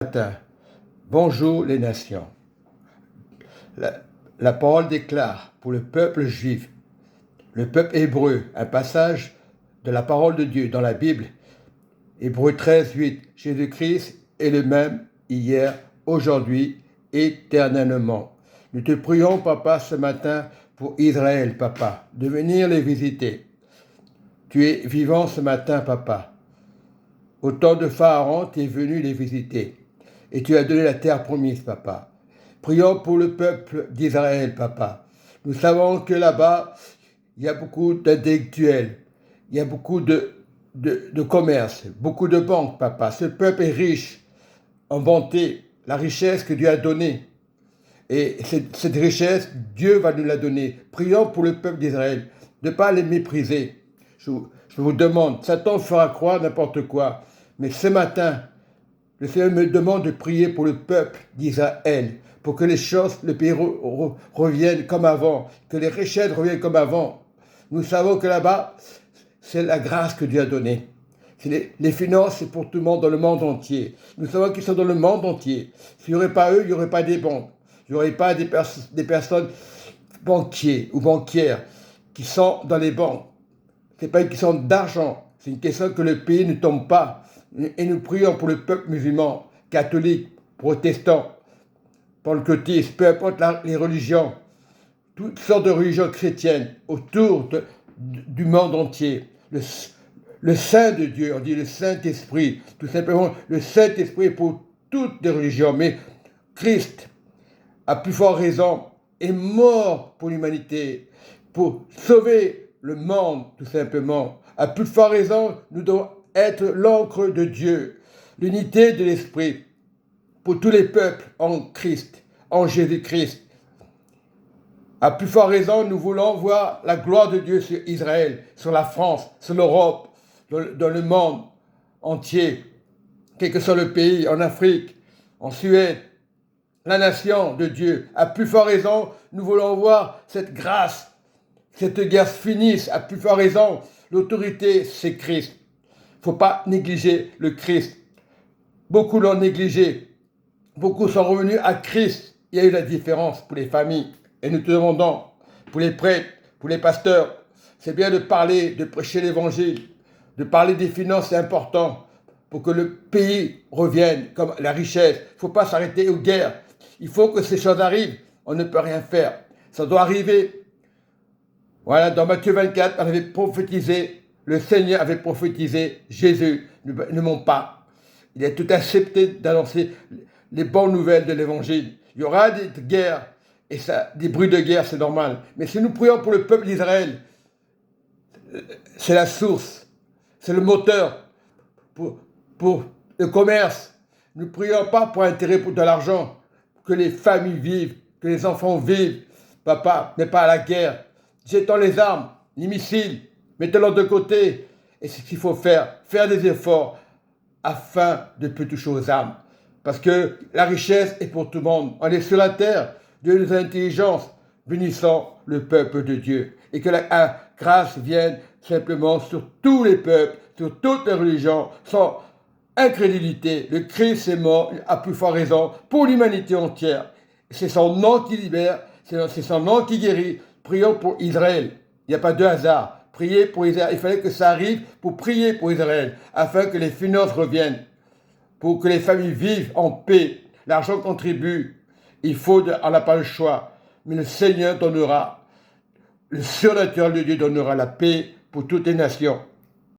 Matin. Bonjour les nations. La parole déclare pour le peuple juif, le peuple hébreu, un passage de la parole de Dieu dans la Bible. Hébreux 13, 8. Jésus-Christ est le même hier, aujourd'hui, éternellement. Nous te prions, papa, ce matin pour Israël, papa, de venir les visiter. Tu es vivant ce matin, papa. Au temps de Pharaon, tu es venu les visiter. Et tu as donné la terre promise, papa. Prions pour le peuple d'Israël, papa. Nous savons que là-bas, il y a beaucoup d'intellectuels, il y a beaucoup de commerce, beaucoup de banques, papa. Ce peuple est riche en bonté, la richesse que Dieu a donnée. Et cette richesse, Dieu va nous la donner. Prions pour le peuple d'Israël, de ne pas les mépriser. Je vous demande, Satan fera croire n'importe quoi, mais ce matin, le Seigneur me demande de prier pour le peuple d'Israël, pour que les choses, le pays reviennent comme avant, que les richesses reviennent comme avant. Nous savons que là-bas, c'est la grâce que Dieu a donnée. Les finances, c'est pour tout le monde, dans le monde entier. Nous savons qu'ils sont dans le monde entier. S'il n'y aurait pas eux, il n'y aurait pas des banques. Il n'y aurait pas des personnes banquiers ou banquières qui sont dans les banques. Ce n'est pas une question d'argent, c'est une question que le pays ne tombe pas. Et nous prions pour le peuple musulman, catholique, protestant, pentecôtiste, peu importe les religions, toutes sortes de religions chrétiennes autour du monde entier. Le Saint de Dieu, on dit le Saint-Esprit, tout simplement le Saint-Esprit pour toutes les religions. Mais Christ, à plus forte raison, est mort pour l'humanité, pour sauver le monde, tout simplement. À plus forte raison, nous devons être l'encre de Dieu, l'unité de l'Esprit pour tous les peuples en Christ, en Jésus-Christ. À plus forte raison, nous voulons voir la gloire de Dieu sur Israël, sur la France, sur l'Europe, dans le monde entier, quel que soit le pays, en Afrique, en Suède, la nation de Dieu. À plus forte raison, nous voulons voir cette grâce, cette guerre finisse. À plus forte raison, l'autorité, c'est Christ. Il ne faut pas négliger le Christ. Beaucoup l'ont négligé. Beaucoup sont revenus à Christ. Il y a eu la différence pour les familles. Et nous te demandons, pour les prêtres, pour les pasteurs, c'est bien de parler, de prêcher l'évangile, de parler des finances, c'est important pour que le pays revienne comme la richesse. Il ne faut pas s'arrêter aux guerres. Il faut que ces choses arrivent. On ne peut rien faire. Ça doit arriver. Voilà, dans Matthieu 24, on avait prophétisé, le Seigneur avait prophétisé, Jésus ne ment pas. Il a tout accepté d'annoncer les bonnes nouvelles de l'évangile. Il y aura des guerres, et ça, des bruits de guerre, c'est normal. Mais si nous prions pour le peuple d'Israël, c'est la source, c'est le moteur pour le commerce. Nous ne prions pas pour intérêt, pour de l'argent, que les familles vivent, que les enfants vivent. Papa n'est pas à la guerre. Jetons les armes, les missiles, mettons-les de côté. Et c'est ce qu'il faut faire des efforts afin de ne plus toucher aux armes. Parce que la richesse est pour tout le monde. On est sur la terre, Dieu nous a intelligence. Bénissons le peuple de Dieu. Et que la grâce vienne simplement sur tous les peuples, sur toutes les religions, sans incrédulité. Le Christ est mort, à plus forte raison, pour l'humanité entière. C'est son nom qui libère, c'est son nom qui guérit. Prions pour Israël. Il n'y a pas de hasard. Priez pour Israël. Il fallait que ça arrive pour prier pour Israël, afin que les finances reviennent, pour que les familles vivent en paix. L'argent contribue. On n'a pas le choix. Mais le Seigneur donnera, le surnaturel de Dieu donnera la paix pour toutes les nations.